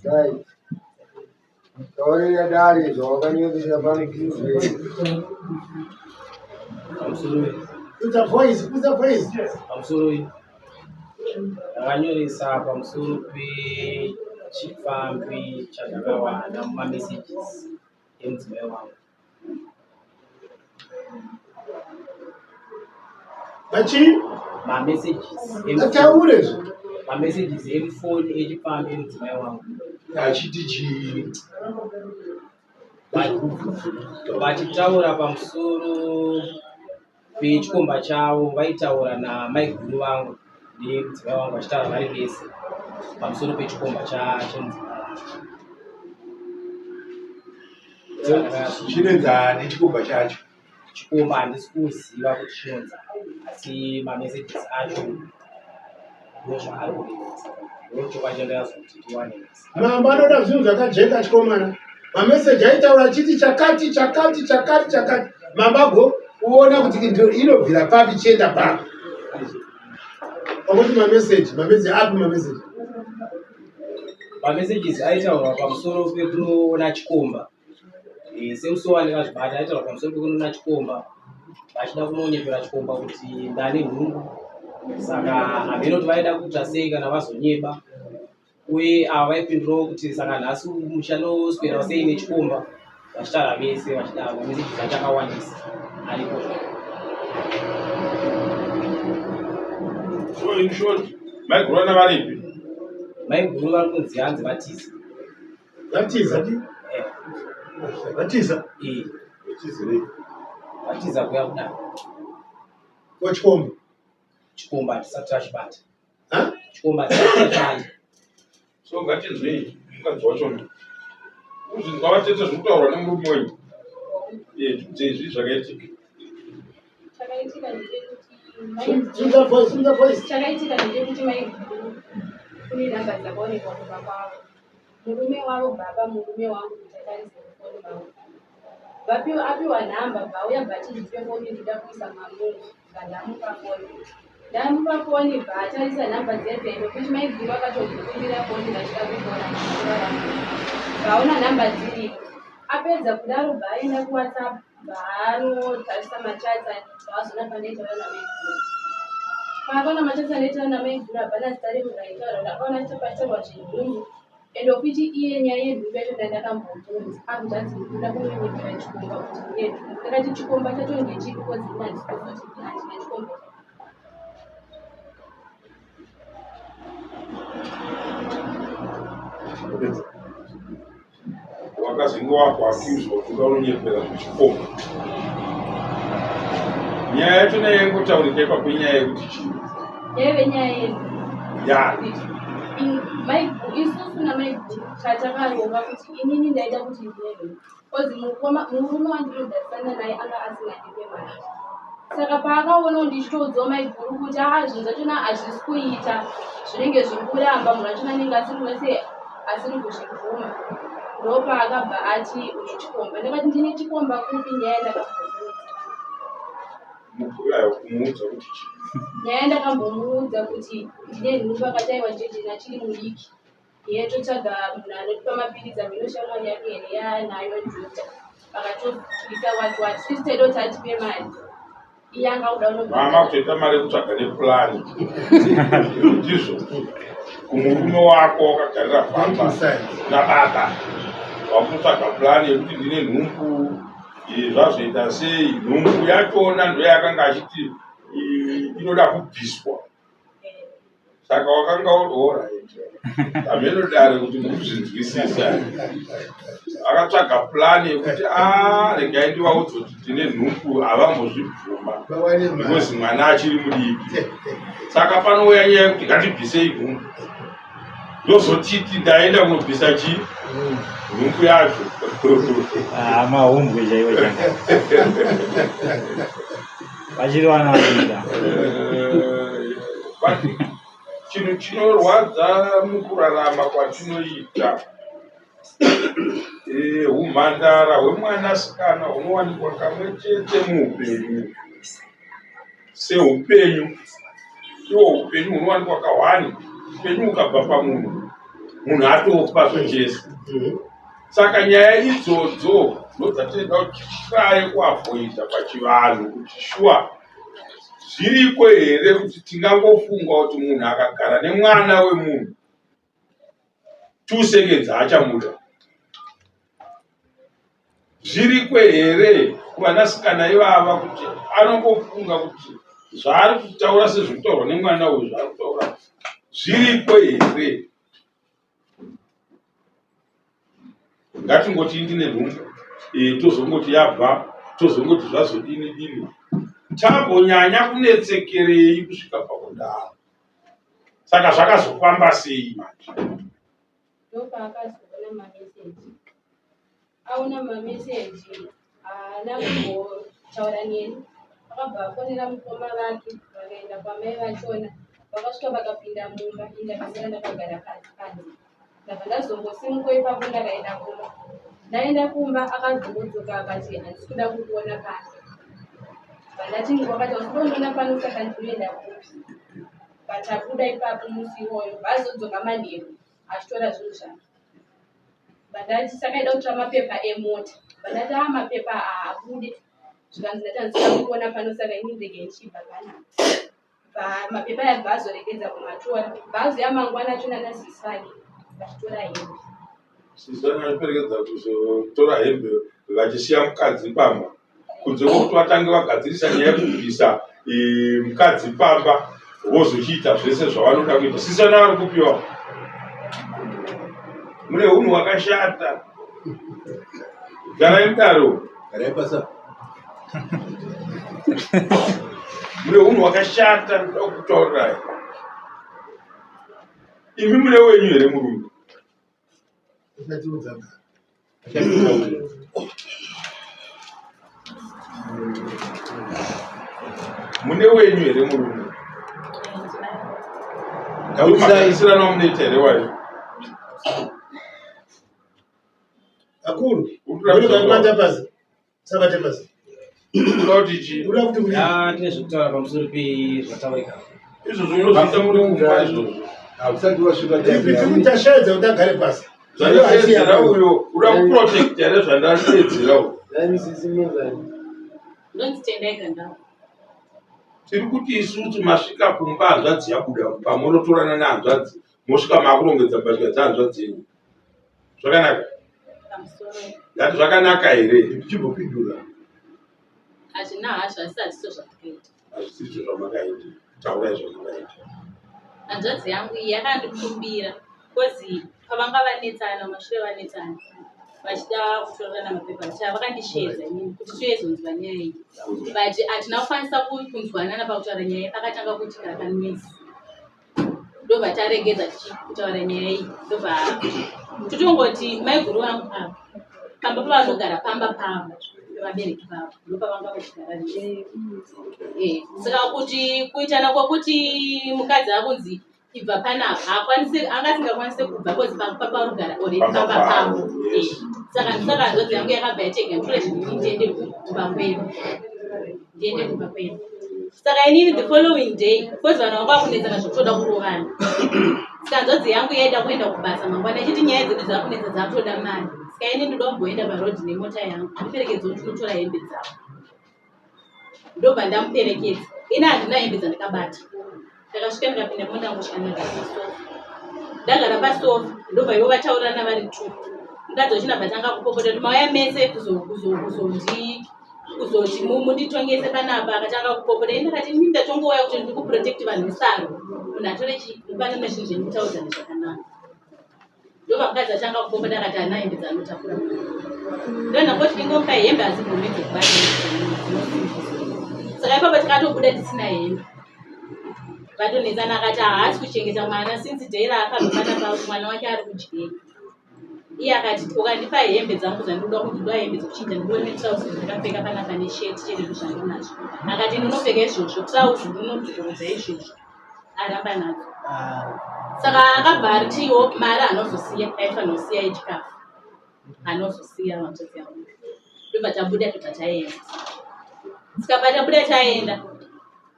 Right. Sorry, that is organized the barbecue. Put a voice. Pamusoro ndakanyoresa pamusoro pechipfambi chandakawana mumamessages emudzimai wangu. Mamessages emufoni echipfambi emudzimai wangu Achiti chii? vachitaura pamusoro pechikomba chavo, vaitaura namaiguru vangu nemudzimai wangu vachitaura vari vese pamusoro pechikomba chemudzimai wangu. Chinonzani chikomba chacho? Chikomba handisi kuziva kuti chinonza, asi mamessages acho ndozvaari kurevesa. Ndochokwadi chandakazoti tiwane nesi. Mamba anoda zvinhu zvakajeka chikomana. Mameseji aitaura achiti chakati. Mamba go uona kuti inobvira papi chienda papi. Pakuti mameseji api mameseji? Mamessages aitaura pamusoro pekunoona chikomba. Semusowani kazvibata aitaura pamusoro pekunoona chikomba. Vachida kunonyepera chikomba kuti ndane nhungu. Saka havenoti vaida kuita sei kana vazonyeba. Uye ava vaipindurawo kuti saka nhasi muchanoswera sei nechikomba. Vachitaura vese vachida mamessages achakawandisa aripo. So in short, maiguru vana varipi? Maiguru vari kunzi hanzi vatiza. Vatiza? Vatiza kuya kudai. Chikomba? Chikomba hatisati tachibata. Chikomba hatisati tachibata. So ngatinzwei mukadzi wachona ngavatete zviri kutaurwa nemurume wenyu. Tibvunzei zvakaitika. Chakaitika ndechekuti maiguru kune nhamba dzakaonekwa kumba kwavo. Murume wavo baba, murume wangu kuti atarise foni mavo. Apiwa nhamba bvauya bhachidzipe foni ndida kuisa mamunhu ndamupa foni. Ndamupa foni bhatarisa nhamba dzedzendo kuti maiguru akatobvunira foni ndachida kufona bvaona nhamba dziripo. Apedza kudaro bhaaenda kuWhatsApp bhaanotarisa machatsa bhaazona panoitaura namaiguru. Paakaona machatsa anoitaura namaiguru hapana zita remunhu aitaura kuti akaona chapatorwa chinhumbu. Endo kuti iye nyaya yenhumbu yacho ndandakambobvunza akuti hanzi ndikuda kunonyepera chikomba kuti ndiye ndakati chikomba chacho ngechipi kodzi ina handisikuti handina chikomba. Wakazinge wakuakiuzwa kuti unonyepera zvechikomba. Nyaya yacho nayo yangotaurika kwenyaya yekuti chii? Yaive nyaya yenyu. Yani Isusu namaiguru chatakaronga kuti inini ndaida kuti ndiende. Kodzi murume wandinogarisana naye anga asingandipe mari. Saka paakaona ndichitodzawo maiguru kuti zvinhu zvachona hazvisi kuita zvinenge zviri kuramba munhu wachona anenge asiri kuzvibvuma. Ndopaakabva ati une chikomba. Ndakati ndine chikomba kupi nyaya ndakambobvunza. mukurayo kumuudza kuti chii? Nyaya ndakambomuudza kuti ndine nhumbu akataiwa jejena chiri mudiki. Iye totsvaga munhu anotipa mapirizi aminoshamwari yake here yanayo njuta. Akatobvisa wati sisi teida kuti atipe mari. Iye angauda mama kutoita mari yekutsvaga nepurani ndizvo kumurume wako wakagarira pamba nababa wakutsvaga purani yekuti ndine nhumbu zvazoita sei. Nhumbu yachona ndoyakanga achiti inoda kubviswa. Saka wakanga udoora amenodare kuti mukuzvinzwisisa. Akatsvaga purani yekuti regai ndivaudze kuti ndine nhumbu havambozvibvuma because mwana achiri mudiki. Saka panouya nyaya yekuti ngatibvisei nhumbu. Ndozotiti ndaenda kunobvisa chii? Nhumbu yacho. Mahumbwe chaiwo changa. Vachiri vana vaida. Chinhu chinorwadza mukurarama kwatinoita umhandara hwemwanasikana hunowanikwa kamwe chete muupenyu seupenyu. Iwo upenyu hunowanikwa kahwani. Upenyu hukabva pamunhu munhu atofa zvachese. Saka nyaya idzodzo ndodzatinoda kuti tiraye kuavhoidha pachivanhu kuti shuwa zviriko here kuti tingangofunga kuti munhu akagara nemwana wemunhu 2 seconds achamuda. Zviriko here kuvanasikana ivava kuti anongofunga kuti zvaari kutaura sezvekutaurwa nemwana uyu zvaari kutaura zviriko here. Ngatingoti ndine nhumbu tozongoti yabva tozongoti zvazodini tambonyanya kunetsekerei kusvika pakudaro. Saka zvakazofamba sei manje? Ndopaakazoona mameseji aona mameseji haana kumbotaura neni. Akabva afonera mukoma vake vakaenda kwamai vachona vakasvika vakapinda mumba indakasara ndakagara panze. Ndabva ndazombosimuka ipapo ndakaenda kumba. Ndaenda kumba akazongotsoka akati handisi kuda kukuona pano. Vandati wakati wasikondiona pano saka ndinoenda kupi. Vatabuda ipapo musi iwoyo vazodzoka manheru achitora zvinhu zvangu. Vandati saka ida kutora mapepa emota. Vandati mapepa haabude. Zvikanzi ndati handisi kuda kukuona pano saka ini ndege ndichibva panapa. Mapepa aya vazoregedza kumatora. Vazoya mangwana achona nazisi vake vachitora hembe. Sisana anoperekedza kuzotora hembe vachisiya mukadzi pamba kunze kwokuti vatange vagadzirisa nyaya yekubvisa mukadzi pamba vozochiita zvese zvavanoda kuita. Sisana vari kupiwa mune unhu hwakashata. Garai mudaro. Mune unhu hwakashata ndoda kutaurirai. Imi mune wenyu here murume? Mune wenyu here murume? Ndaudzisirana munoita here wayo? Akuru, unoda pasi. Saka tepasi. Unoda kuti chi? Unoda kuti muri. Tine zvekutaura pamusoro pezvataurika. Izvo zvinozviita muri kumba izvozvo. Hausati wasvika Kuti tashedza kuti agare pasi. Zvandinoedzera uyo uda kuprotecta here zvandanoedzera uyo. Ndonzitendeka ndau. Tiri kuti isusu masvika kumba hanzvadzi yabuda pamunotorana nehanzvadzi mosvika makurongedza mbatya dzehanzvadzi yenyu. Zvakanaka? Ndati zvakanaka here? Ndichimbopindura. Hazvina hazvo asi hazviso zvakaita. Hazvisizvo zvamakaita. Taurai zvamakaita. Hanzvadzi yangu iyi yakandikumbira kozi pavanga vanetsana mashure vanetsana vachida kutorana mapepa vakandishedza inini kuti toezonzwa nyaya iyi but hatina kukwanisa kunzwanana pakutaura nyaya iyi pakatanga kuitika kanwezi ndobva taregedza kutaura nyaya iyi ndobva totongoti maiguru vangu apa pamba pavanogara pamba pavo vabereki vavo ndopavanga vachigara saka kuti kuitana kwokuti mukadzi akunzi ibva panapa angasingakwanise kubva kozi paparugara already pamba pavo saka nzodzi yangu yakabva yatega nditore zvinhu ndiende kumba kwedu saka inini the following day kozi vanhu vanga vakunetsana zvokutoda kurovana saka nzodzi yangu yaida kuenda kubasa mangwana ichiti nyaya dzedu dzakunetsa dzakutoda mari saka ini ndoda kumboenda parodhi nemota yangu ndiperekedza kuti unotora hembe dzavo ndobva ndamuperekedza ini handina hembe dzandakabata ndakasvika ndikapinda mota ngosvika ndagara pasofa ndobva ivo vataurana vari 2 mukadzi wachinabva tanga kupopota kuti mauya mese kuzoti munditongese panapa akatanga kupopota ini ndakati ini ndatongouya kuti ndiri kuprotect vanhu nesaro munhu atore mupane nezvinhu zvenditaudzana zvakanaka ndobva mukadzi atanga kupopota akati hana hembe dzanotakura ndonhangoti ingomupa hembe asi gomedzi kubata saka ipapo tikatobuda tisina hembe vatonetsana akati haasi kuchengeta mwana since day raakazobata pa mwana wake ari kudyei iye akati ukandipa hembe dzangu dzandinoda kuti ndoda hembe dzekuchinja ndinone trousi ndakapfeka panapa nesheti chete zvandinazvo akati ndinopfeka izvozvo trousi ndinodzorodza izvozvo aramba nadzo saka akabva aritiwo mari anozosiya aifanira kusiya yechikafu anozosiya vanzodzi yangu ndobva tabuda tobva taenda tikabva tabuda taenda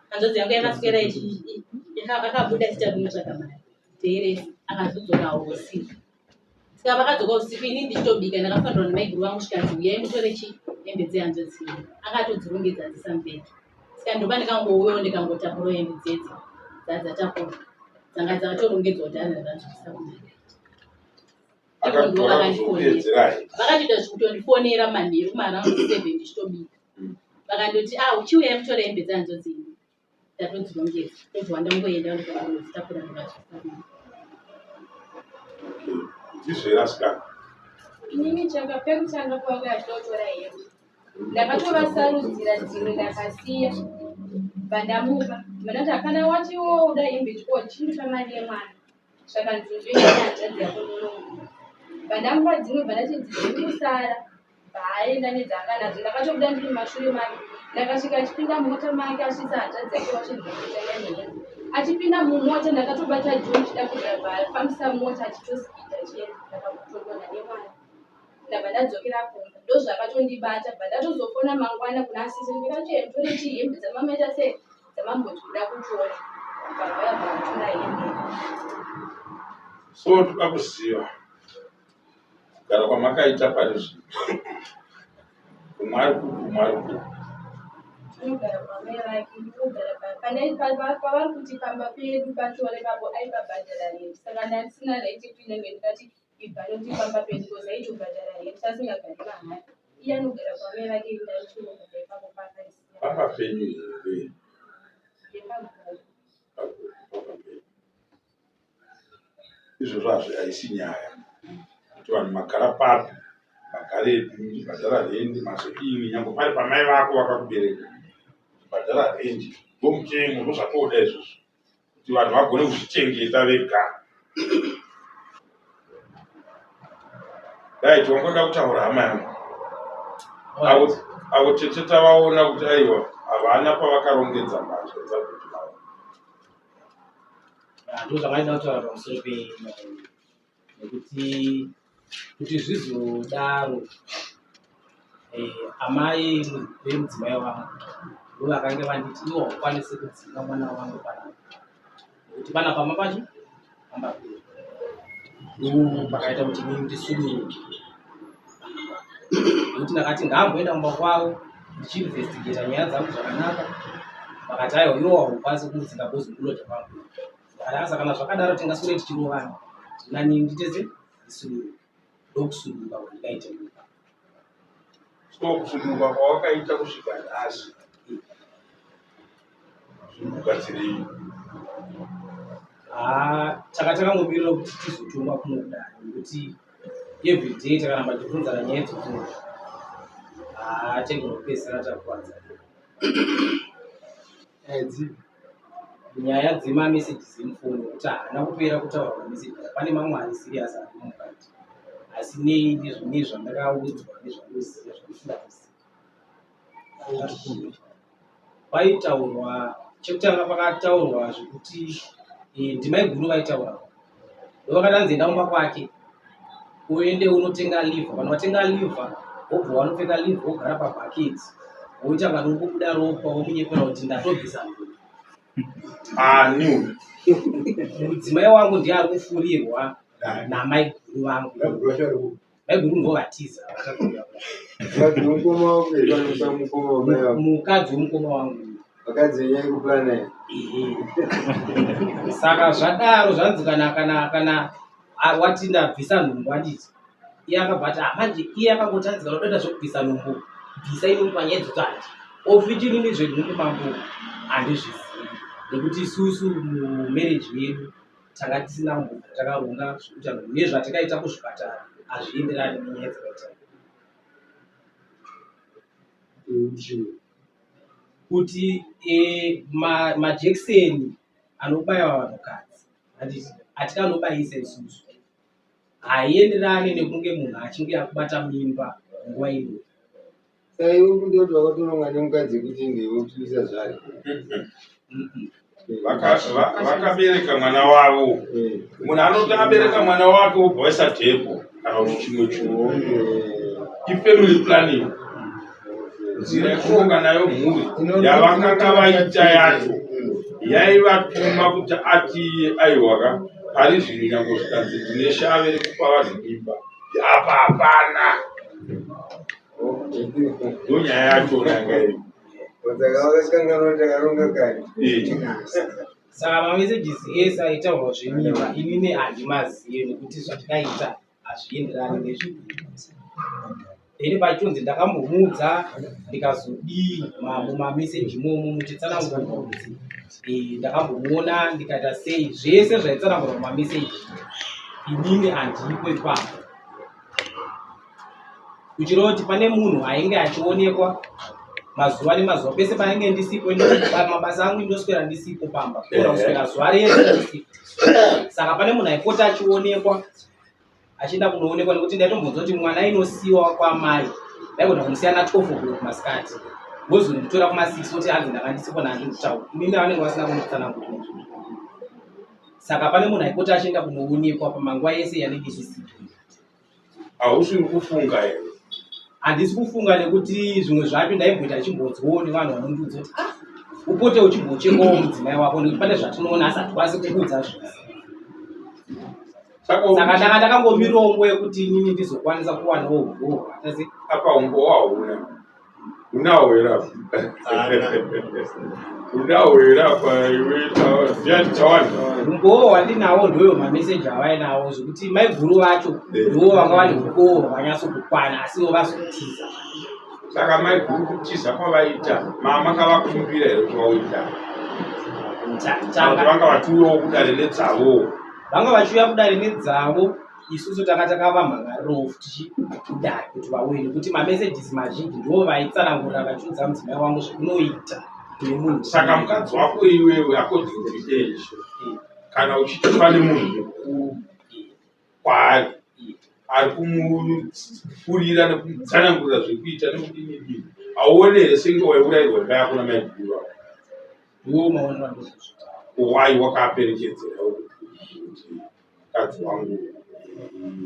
hanzvadzi yangu yakaswera akabuda chita rinotsvaka mari teiresa akazodzoka usiku. Saka vakadzoka usiku ini ndichitobika ndakafanirwa nemaiguru vangu kusvika uyai mutore hembe dzehanzo dziri. Akatodzirongedza dzisamberi. Saka ndoba ndikangouyawo ndikangotapurawo hembe dzedzi dzadzatakurwa. Dzanga dzakatorongedzwa kuti ana zvadzvisa kunaka. Vakatoita zvekutondifonera manheru maraundi 7 ndichitobika. Vakandoti uchiuya mutore hembe dzehanzo dziri. Ndatodzirongedza. Ndobva ndangoenda ndikandodzitapura ndikadzvisa kunaka. Zviraska. Inini chakapekutanga kwanga achitotora hembe. Ndakatovasarudzira dzimwe ndakasiya. Bandamupa. Manati akana watiwo uda hembe chiko chindipa mari yemwana. Saka nzvimbo yako munomu. Bandamupa dzimwe bandati dziri kusara. Baaenda nedzanga nadzo. Ndakatobuda ndiri mashure make. Ndakasvika achipinda mumota make asvitsa hadzadzi yake wachindokutanga nehembe. Achipinda mumota ndakatobata John chida kudhravha afambisa mota achitosipida chienda ndakatotona nemwana. Ndabva ndadzokera kumba. Ndozvakatondibata bva ndatozofona mangwana kuna asisi ndikati ndore hembe dzamamaita sei dzamamboti kuda kutora. Vakauya vakatora hembe. So tukakuziva kugara kwamakaita pari zvino kumwari Ndinogara kwamai vake ndinogara pavari kuti pamba pedu patore papo aipabhadhara hembe. Saka ndandisina raiti kupinda mberi ndikati ibva noti pamba pedu kozi aitobhadhara hembe sasingagari mahari. Iye anogara kwamai vake ndaichirogara ipapo pakaisiya. pamba penyu here izvozvo hazviaisi nyaya kuti vanhu magara papi magare bhadhara rendi mazoini nyange pari pamai vako vakakubereka bhadhara rendi ndomutengo ndozvatoda izvozvo kuti vanhu vagone kuzvichengeta vega. Dai tongoda kutaura hama yangu avo tete tavaona kuti aiwa havana pavakarongedza mbatya dzabhuti vavo. Ndozvamaida kutaura pamusoro nekuti kuti zvizodaro amai vemudzimai wangu ndo vakanga vanditi iwo haukwanisi kudzinga mwana wangu panapa kuti pana pama pacho pamba peri pakaita kuti mimi ndisunuke nekuti ndakati ngaamboenda kumba kwavo ndichiinvestigeta nyaya dzangu zvakanaka. Vakati aiwa iwo haukwanisi kudzinga bhozungulo chapangu akasa kana zvakadaro tingaswere tichirovana nani nditeze ndisunuke ndokusunuka kwandikaita So kusunuka kwawakaita kusvika nhasi zvinogadzirei? Takatangomirira kuti tizotongwa kunodaro nekuti everyday takaramba tichifunzana nyaya idzodzo tegopedzisira takuwadza nyaya dzemameseji emufoni kuti haana kupera kutaura mameseji pane mamwe ari siriasi ari mukati asi nezvandakaudzwa nezvandoziva zvamusingatoziva paitaurwa chekutanga pakataurwa zvekuti ndimai guru vaitaura ndovakatanzi enda kumba kwake uende unotenga livha. Vanhu vatenga livha wobva wanopfeka livha wogara pabhaketi woita vanongobuda ropa womunyepera kuti ndatobvisa ani mudzimai wangu ndiye ari kufurirwa namai guru vangu. Mai guru ndovatiza mukadzi womukoma wangu saka zvadaro zvanzi kana wati ndabvisa nhumbu anditi iye akabva ati manje iye akangotanzika notoita zvekubvisa nhumbu bvisa inomu panyaya dzotandi ofichirini zvenhumbu mambo handizvizivi nekuti isusu mumereji medu tanga tisina mbudza takaronga zvekuti nezvatakaita kuzvipatara hazvienderani nenyaya dzakaita kuti majekiseni anobayiwa vanhukadzi handiti atikanobayisa isusu haienderani nekunge munhu achinge akubata mimba nguva ino. Saiwe kundoti wakatoronga nemukadzi kuti ndiwopisa zvake vakabereka mwana wavo. Munhu anoti abereka mwana wake wobva waisa tepo kana kuti chimwe chuo ifamily planning nzira yekuronga nayo mhuri yavakanga vaita yacho yaivatuma kuti ati aiwaka pari zviri nyangosvikanzi ndine shave rekupa vanhu mimba apa hapana ndonyaya yachona yanga iri saka mameseges ese aitaurwa zvemimba inini handimazive nekuti zvatakaita hazvienderani nezvekuita then pachonzi ndakambomuudza ndikazodii mumameseji momo muchitsanangurwa kuti ndakambomuona ndikaita sei zvese zvaitsanangurwa mumameseji inini handipo ipapo kuchireva kuti pane munhu ainge achionekwa mazuva nemazuva pese panenge ndisipo mabasa angu indoswera ndisipo pamba kora kuswera zuva rese ndisipo saka pane munhu aipota achionekwa achienda kunoonekwa nekuti ndatombonzwa kuti mwana inosiyiwa kwamai vaigona kumusiya na 12 o'clock masikati vozonditora kuma6 kuti hanzi ndanga ndisipo nandikutaura inini vanenge vasina kunditsanangura saka pane munhu aipota achienda kunoonekwa pamanguva yese yanenge ndisipo. hausiri kufunga here? Handisi kufunga nekuti zvimwe zvacho ndaibvita chimbonzwawo nevanhu vanondudza kuti upote uchimbochekawo mudzimai wako nekuti pane zvatinoona asati kwasi kuudza zvose. Saka ndanga ndakangomirawo nguva yekuti inini ndizokwanisa kuwanawo umbo atasi apa umbo hauna unawo here apa unawo here apa iwe ndiani tawanda umbowo wandinawo ndoyo mameseji avainawo zvokuti maiguru vacho ndivo vanga vane ukoo hwakanyatsokukwana asiwo vasokutiza. Saka maiguru kutiza kwavaita makavakumbira here kuti vauita vanga vatiuyawo kudare nedzavo vanga vachiuya kudare nedzavo isusu tanga takavamhangariro tichidare kuti vauye nekuti mameseges mazhinji ndivo vaitsanangurira vachiudza mudzimai wangu zvekunoita nemunhu. Saka mukadzi wako iwewe according to age kana uchiti pane munhu mukuru kwaari ari kumufurira nekumutsanangurira zvekuita nekudini auone here senge waiurayirwa imba yako namaiguru ako ndiwo maonero andozvozvo wai wakaperekedzera kuti mukadzi wangu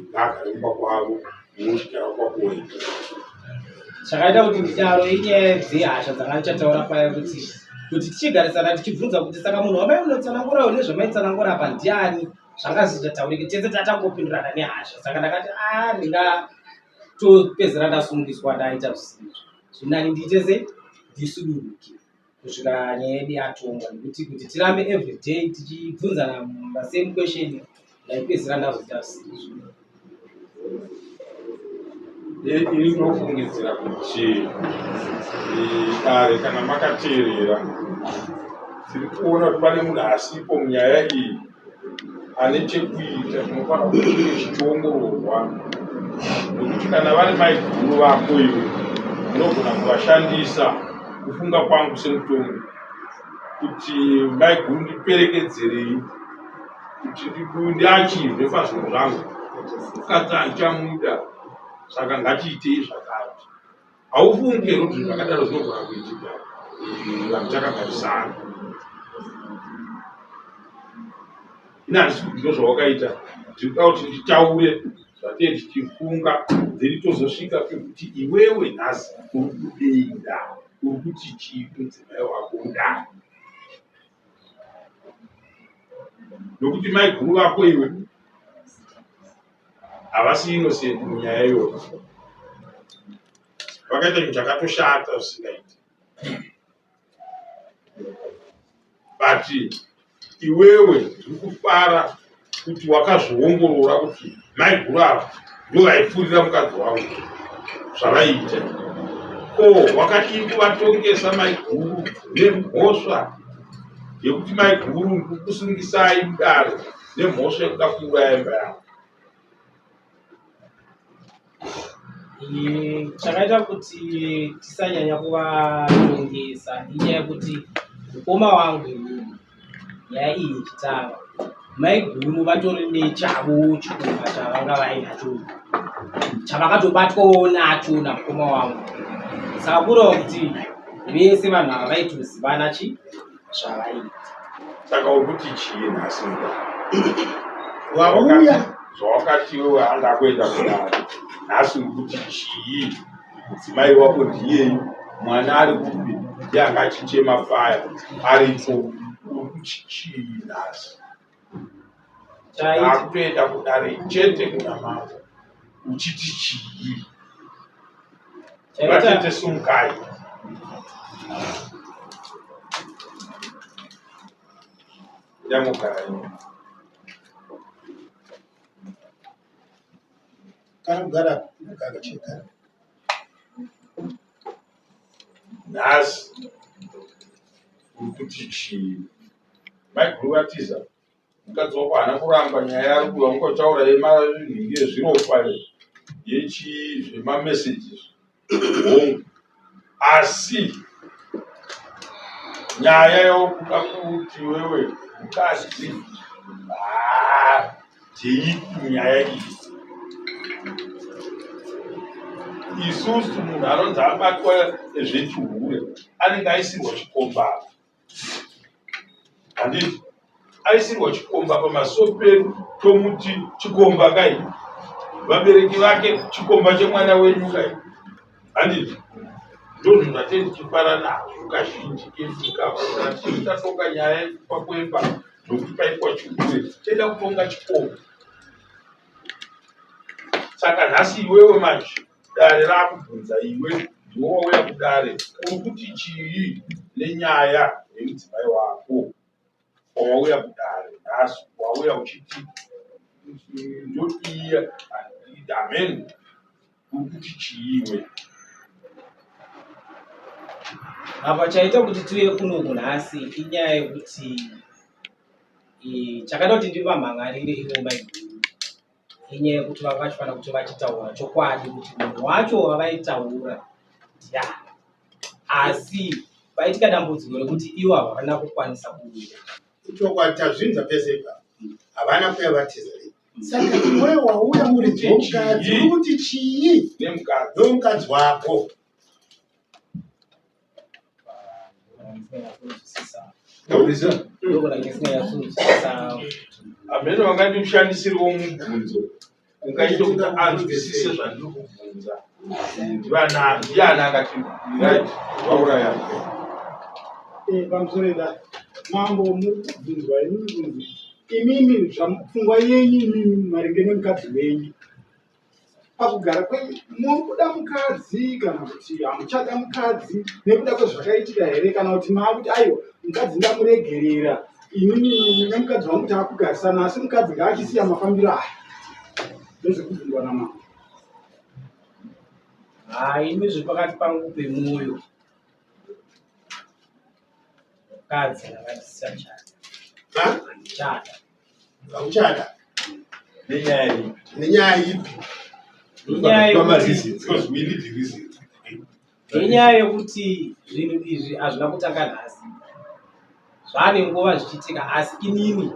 ngagare mumba kwavo munosvikira kwakuwei. chakaita kuti ndidaro inyaya dzehasha dzanga ndichataura paya kuti tichigarisana tichibvunza kuti saka munhu wamai unotsanangurawo nezvamaitsanangura apa ndiani zvanga zvichataurike tese tatangopindurana nehasha saka ndakati ndingatopedzera ndasungiswa ndaita zvisizvo zvinani ndiitese ndisuduruke kusvika nyaya yedu yatongwa nekuti kuti tirambe everyday tichibvunzana masame question ndaipedzera ndazoita zvisizvo. ini ndinofungidzira kuti dare kana makateerera tiri kuona kuti pane munhu asipo munyaya iyi ane chekuita tinofanira kuti chine chichiongororwa nekuti kana vari maiguru vako iwe unogona kuvashandisa kufunga kwangu semutombo kuti maiguru ndiperekedzerei kuti ndiachibve pazvinhu zvangu mukadzi handichamuda saka ngatiitei zvakati haufunge kuti zvakadaro zvinogona kuitika vanhu takagarisana ina handisi kuti ndozvawakaita ndikuda kuti nditaure zvatee tichifunga then tozosvika pekuti iwewe nhasi uri kudeida uri kuti chii mudzimai wako ndani nokuti maiguru vako iwe havasi innocent munyaya iyoyo vakaita chinhu chakatoshata zvisingaiti but iwewe ndiri kufara kuti wakazviongorora kuti maiguru ava ndo vaipfurira mukadzi wavo zvavaita wakati kuvatongesa maiguru nemhosva yekuti maiguru ndikukusungisai mudare nemhosva yekuda kuuraya imba yavo. chakaita kuti tisanyanya kuvatongesa inyaya yekuti mukoma wangu nyaya iyi ichitanga maiguru vatori nechavo chikomba chavanga vainacho chavakatobatwawo nacho namukoma wangu saka kureva kuti vese vanhu ava vaitozivana chi zvavaita. Saka uri kuti chii nhasi wauya zvawakati iwewe anga kuenda kudaro nhasi uri kuti chii mudzimai wako ndiyei mwana ari kupi ndianga achichema paya aripo uri kuti chii nhasi akutoenda kudare chete kuna mambo uchiti chii vatete sumukai yamugara kana kugara kakacheka nhasi urikuti chii maiguruvatiza mukadzi wako haana kuramba nyaya yari kuva ungotaura yemanhingi ezviropa zvemameseji hongu asi nyaya yokuda kuti wewe mukadzi teipi nyaya iyi isusu munhu anonzi abatwa zvechihure anenge aisirwa chikomba handiti aisirwa chikomba pamasoperu tomuti chikomba kai vabereki vake chikomba chemwana wenyu kai handiti ndozvinhu zvatei tichifara nazvo kazhinji ketikatonga nyaya yekupakwemba nokuti paitwa chihure toda kutonga chikomba. Saka nhasi iwewe manje dare rakubvunza iwe ndiwe wauya kudare uri kuti chii nenyaya yemudzimai wako wauya kudare nhasi wauya uchiti ndodiya amen uri kuti chii iwe apa chaita kuti tiuye kunoku nhasi inyaya yekuti chakada kuti ndivamhangarire ivo maiguru inyaya yekuti vanga vachifanira kuti vachitaura chokwadi kuti munhu wacho wavaitaura ndiani asi paitika dambudziko rekuti ivo havana kukwanisa kuuya chokwadi tazvinza pese pa havana kuya vatiza saka iwe wauya muri dzokadzi uri kuti chii nemukadzi wako amene vangandimushandisiriwo mubvunzo ungaite kuti anzwisise zvandiri kubvunza ndiani angati vauraya pamusoro mambo muri kubvunzwa imimi pfungwa yenyu imimi maringe nemukadzi wenyu pakugara kwenyu muri kuda mukadzi kana kuti hamuchada mukadzi nekuda kwezvakaitika here kana kuti maakuti aiwa mukadzi ndamuregerera inini nemukadzi wangu taakugarisana asi mukadzi ngaachisiya mafambiro aya ndozvekubvunzwa namambo imi zviri pakati pangu pemwoyo mukadzi akatisiya chada hauchada nenyaya ipi nenyaya yekuti zvinhu izvi hazvina kutanga nhasi zvane nguva zvichiitika asi inini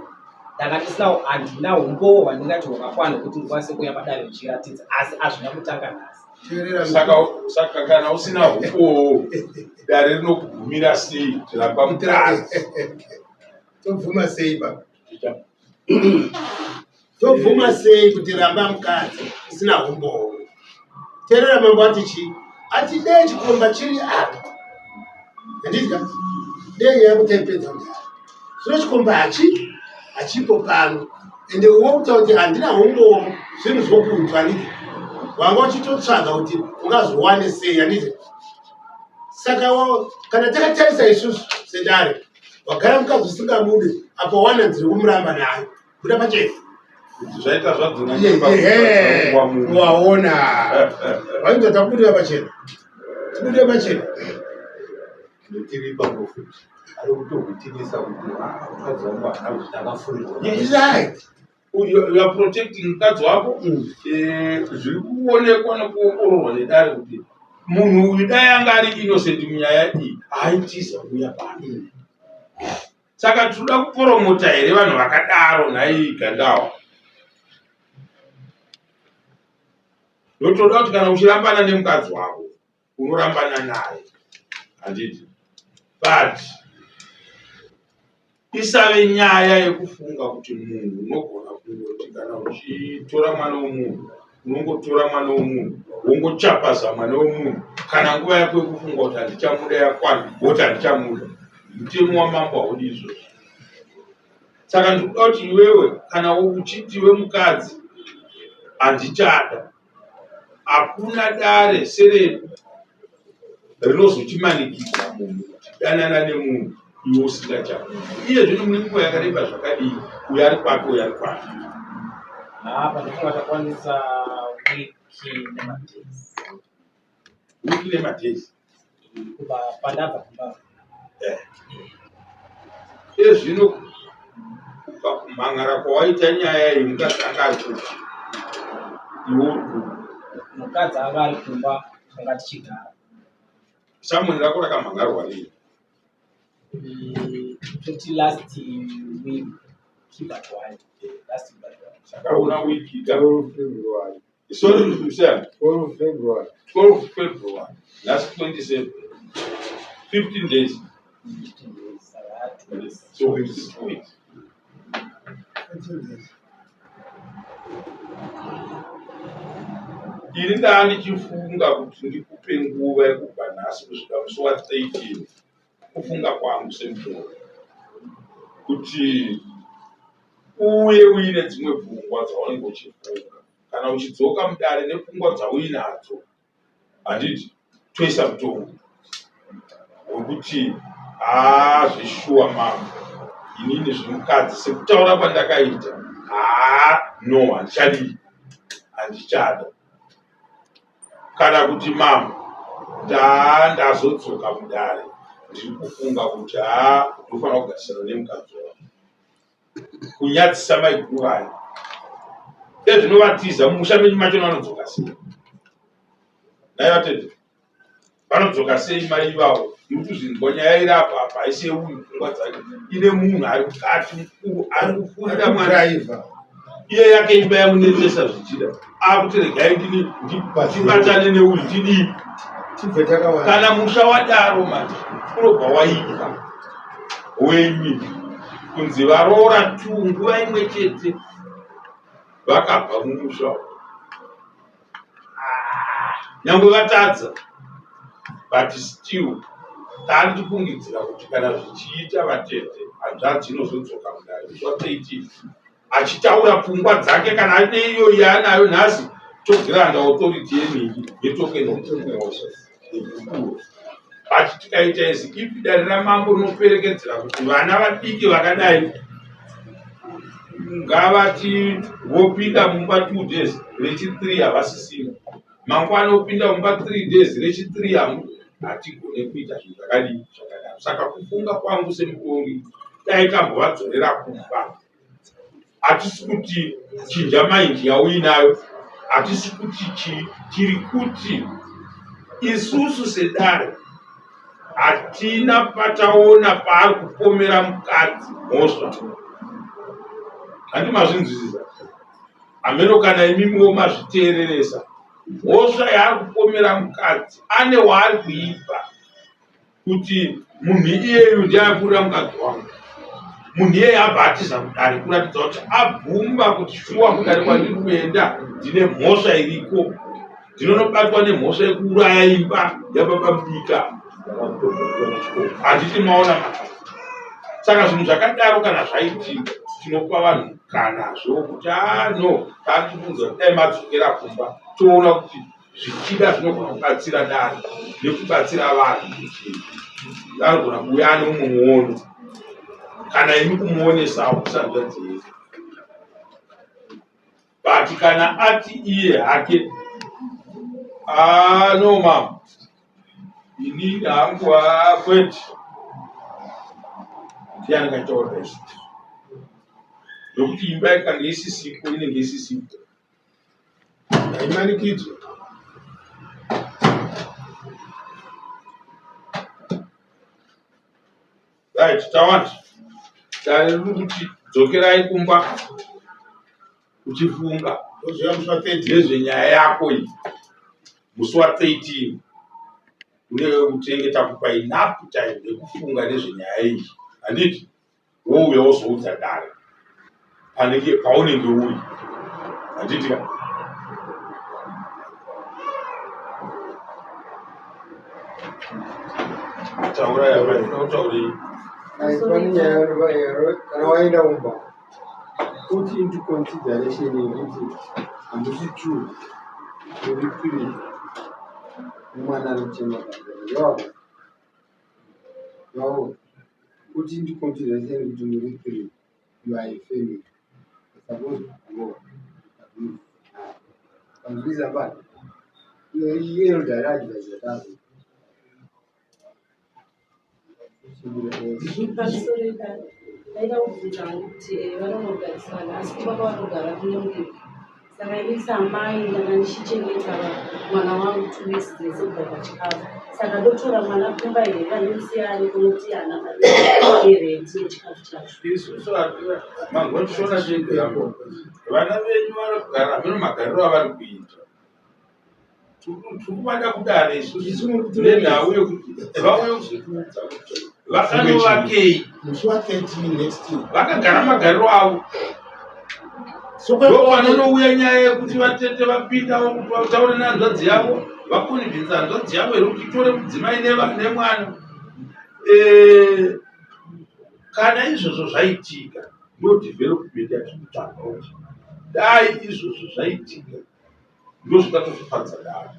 ndanga handina umbowo hwandingati hwakakwana kuti ndikwanise kuuya padare ndichiratidza asi hazvina kutanga nhasi saka kana usina umbowo dare rinokugumira sei zviramba mukadzi tobvuma sei baba tobvuma sei kuti ramba mukadzi usina umbowo teerera mambo ati chii ati dei chikomba chiri apa handizika dei yakutepedza mudare zvino chikomba hachipo pano ende uwo kutaura kuti handina umbowo zvinhu zvokunzwa handiti wanga uchitotsvaga kuti ungazowane sei handiti saka kana takatarisa isusu sedare wagara mukadzi usingamude apo wana dziri kumuramba nayo kuda pachena zvaita zvadzona waona wainza takudira pachena tikudira pachena tiri paprofiti ari kutokutinisa kuti mukadzi wangu haana kuti akafurirwa you are protecting mukadzi wako zviri kuonekwa nekuongororwa nedare kuti munhu uyu dai anga ari innocent munyaya iyi haitiza kuuya pano saka tinoda kupromota here vanhu vakadaro nhai gandawa ndotoda kuti kana uchirambana nemukadzi wako unorambana naye handiti but isave nyaya yekufunga kuti munhu unogona kungoti kana uchitora mwana womunhu unongotora mwana womunhu wongochapaza mwana womunhu kana nguva yako yekufunga kuti handichamuda yakwana woti handichamuda mutemo wamambo haudi izvozvo saka ndikuda kuti iwewe kana uchitiwe mukadzi handichada, hakuna dare seredu rinozochimanikidza munhu kuti danana nemunhu iwe usingachadi. Iye zvino mune nguva yakareba zvakadii uyo ari kwake uyo ari kwake. Apa ndifunga takwanisa wiki nemadhezi. Wiki nemadhezi Kuba pandabva kumba. Zvino kumhangara kwawaita nyaya iyi mukadzi anga ari kuti iwe mukadzi anga ari kumba tanga tichigara. Shamwari rako rakamhangarwa rii? Kuti last week kibatwai. Last week. Saka una wiki 12 February. Sorry to say. 12 February. 12 February. Last 27. 15 days. 15 days. So it's 2 weeks. Ini ndani chifunga kuti ndikupe nguva yekubva nhasi kusvika musi wa13 kufunga kwangu semutoro kuti uye uine dzimwe pfungwa dzaunenge uchifunga. Kana uchidzoka mudare nepfungwa dzauinadzo, handiti toisa mutongo wekuti zvishuwa mama inini zvemukadzi sekutaura kwandakaita no handichadii, handichada. Kana kuti mama ndazodzoka mudare ndiri kufunga kuti ndofanira kugarisana nemukadzi wangu, kunyadzisa maiguru aya. Zvinovatidza mumusha menyu macho vanodzoka sei? Naivatete vanodzoka sei mai ivavo? Nokuti zvinzwa nyaya iri apa apa haisi yeuyu pfungwa dzake, ine munhu ari mukati mukuru ari kufunda mwaraiva iye yake imba yamunetsesa zvichida akuti regai tibatane neuyu tidii. Kana musha wadaro mati unobva waika wenyu kunzi varoora tu nguva imwe chete vakabva mumusha nyangwe vatadza, but still tari tifungidzira kuti kana zvichiita vatete hanzvadzi inozodzoka mudare zvateiti achitaura pfungwa dzake kana ane iyo yaanayo nhasi togiranda authority yeningi yetokenotimosa but tikaita izi ipi dare ramambo rinoperekedzera kuti vana vadiki vakadai ngavati vopinda mumba 2 days rechi3 havasisina, mangwana opinda mumba 3 days rechi3 hamu hatigone kuita zvinhu zvakadii zvakadaro. Saka kufunga kwangu semutongi dai kambovadzorera kumba. Hatisi kuti chinja maindi yauinayo, hatisi kuti chiri kuti isusu sedare hatina pataona paari kupomera mukadzi mhosva. Handimazvinzwisisa ameno kana imimiwo mazviteereresa mhosva yaari kupomera mukadzi ane waari kuipa kuti munhu iyeyu ndiakurira mukadzi wangu, munhu iyeye abva atiza kudare kuratidza kuti abvumba kuti shuwa kudare kwandiri kuenda ndine mhosva iriko, ndinonobatwa nemhosva yekuuraya imba yababa mudika. Handiti maona maka. Saka zvinhu zvakadaro kana zvaitika tinopa vanhu kanazvo kuti no tatibvunza dai madzokera kumba toona kuti zvichida zvinogona kubatsira dare nekubatsira vanhu kuti anogona kuuya ane umwe muono kana imi kumuonesawo kusanzvadzei. But kana ati iye hake no mama inini hangu kwete ndiani kaitaura izvi nokuti imba ikanga isisipo inenge isisipo haimanikidzwa. Right, tawati dare riri kuti dzokerai kumba uchifunga nezvenyaya yako iyi musi wa13 unenge kutenge takupa enough time yekufunga nezvenyaya iyi. Handiti wouya wozoudza dare paunenge uri, handiti ka taura yavanotaurei haifani nyaya yero kana waenda umba put into consideration yekuti handisi true uri free umwana anochema pamberi wavo put into consideration kuti muri free you are a family supposed to go panzwiza bani iyo ndaradhivaisa tazo ndaida kubvunza kuti vanonogarisana asi kumba kwavanogara kunenge saka ini samai ndanga ndichichengeta mwana wangu 2 weeks dzese kubva pachikafu saka ndotora mwana kumba here kandimusiyani kunoti hana marenti yechikafu chacho isusu mangotishona chegamo vana venyu vanogara mino magariro avari kuita tikuvada kudare isusu nenhau yekuti vauye kuzotudza kuti vakanovakei musi wa13 next year vakagara magariro avo ndopanonouya nyaya yekuti vatete vapindawo kuti vataure nehanzvadzi yavo vakonivhinza hanzvadzi yavo here kuti itore mudzimai nemwana kana izvozvo zvaitika ndo development yatikutsvaga kuti dai izvozvo zvaitika ndo zvikatozvifadza davo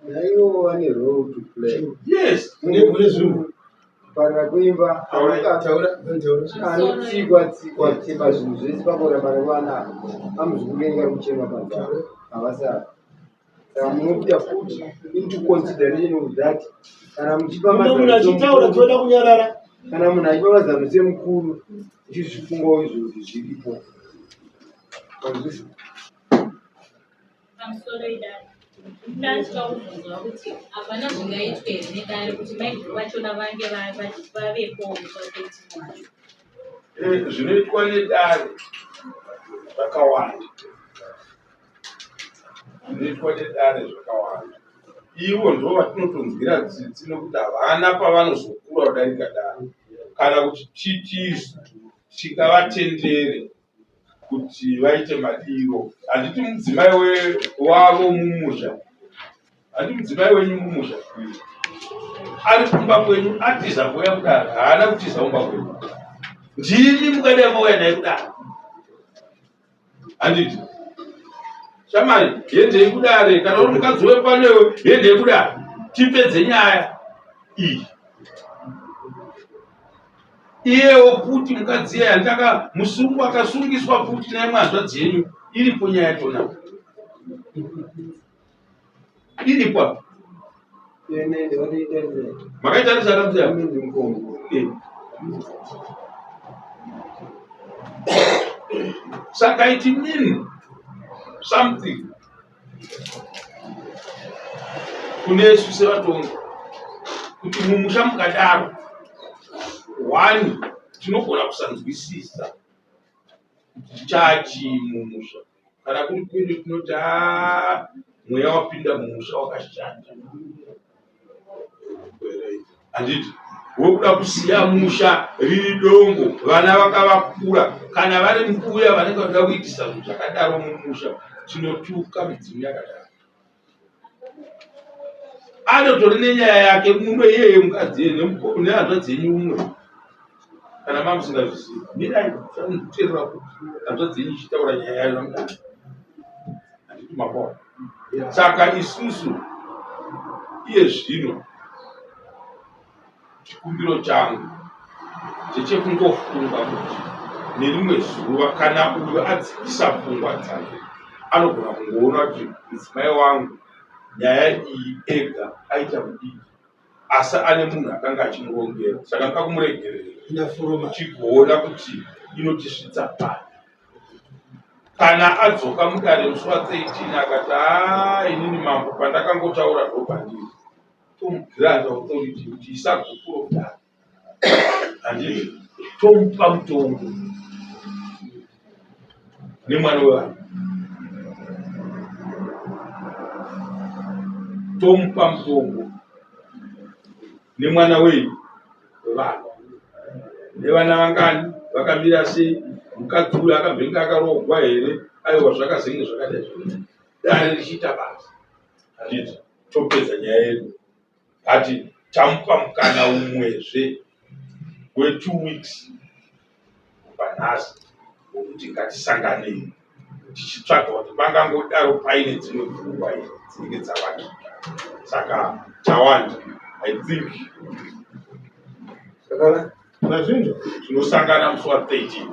naivo vane role to play yes mune zvinhu kuparira kuimba anotsikwa kuchema zvinhu zvese pakuramba nevana amuzvikurenga kuchema panzvaro havasara saka munokuta futi into consideration of that kana muchipa munhu achitaura toda kunyarara kana munhu achipa mazano semukuru uchizvifungawo izvozvo zviripo pamusoro idare ndachida kubvunzwa kuti hapana zvingaitwe here nedare kuti maiguru vachona vange vavepo zvinoitwa nedare zvakawanda ivo ndo vatinotonzwira tsitsi nokuti havana pavanozokura kudarika dare kana kuti titizo tikavatendere kuti vaite madiro handiti mudzimai wavo mumusha handiti mudzimai wenyu mumusha ari kumba kwenyu atiza kuuya kudare haana kutiza kumba kwenyu ndimi mukadai mauya naye kudare handiti shamari yendei kudare kana uri mukadzi wepanewe yendei kudare tipedze nyaya iyi iyewo futi mukadzi yaya ndaka musungu akasungiswa futi nemwanzvadzi yenyu iripo nyaya yatona iripo makaita nezvakabuya saka it mean something kunesu sevatongi kuti mumusha mukadaro one tinogona kusanzwisisa kuti chachi mumusha kana kuri kwedu tinoti mweya wapinda mumusha wakashanda handiti wokuda kusiya musha riri dongo vana vakavakura kana vari mbuya vanenge vanoda kuitisa zvinhu zvakadaro mumusha tinotuka midzimu yakadaro anotori nenyaya yake mumwe iyeye mukadzi nehanzvadzi yenyu umwe kana mamusingazvisiyi mirai anoterera kuti hanzvadzi yenyu ichitaura nyaya yayo namudana handiti mapawa saka isusu iye zvino chikumbiro changu chechekungofunga kuti nerimwe zuva kana uyo adzikisa pfungwa dzake anogona kungoona kuti mudzimai wangu nyaya iyi ega aita kudii asi ane munhu akanga achimurongera saka ngakumuregerera chigoona kuti inotisvitsa pari kana adzoka mudare musi wa13 akati inini mambo pandakangotaura ndopandiri tomugiranda authority kuti isagukuro kudare handiti tomupa mutongo nemwana wevanhu tomupa mutongo nemwana wevanhu nevana vangani vakamira sei mukadzi uyu akabvenga akarogwa here aiwa zvakazenge zvakadai dare richiita basa handiti topedza nyaya yedu ati tamupa mukana umwezve we2 weeks panhasi wokuti ngatisanganei tichitsvaga kuti pangangodaro paine dzimwe pfungwa dzinenge dzavakika. Saka tawanda I think Mazvinjo tinosangana musi wa 13.